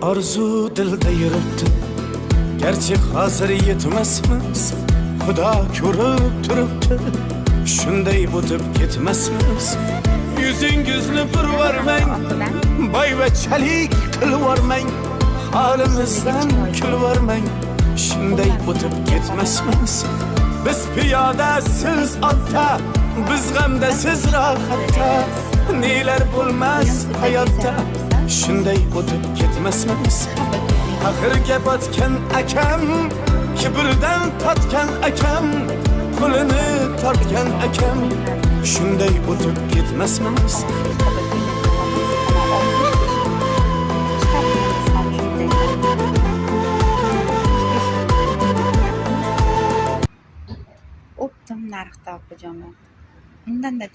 orzu dilda yuribdi, gerçi hozir yetmasmiz, xudo ko'rib turibdi, shunday o'tib ketmasmiz. Yuzingizni purvarmang, boyvachalik qilvormang, holimizdan kulvormang, shunday o'tib ketmasmiz. Biz piyoda, siz otda, biz g'amda, siz rohatda, nelar bo'lmas hayotda, shunday o'tib ketmasmiz. Axirga botgan akam, kibrdan totgan akam, qo'lini tortgan akam, shunday o'tib ketmasmiz. O'pdim narxda opajonim. Undan-da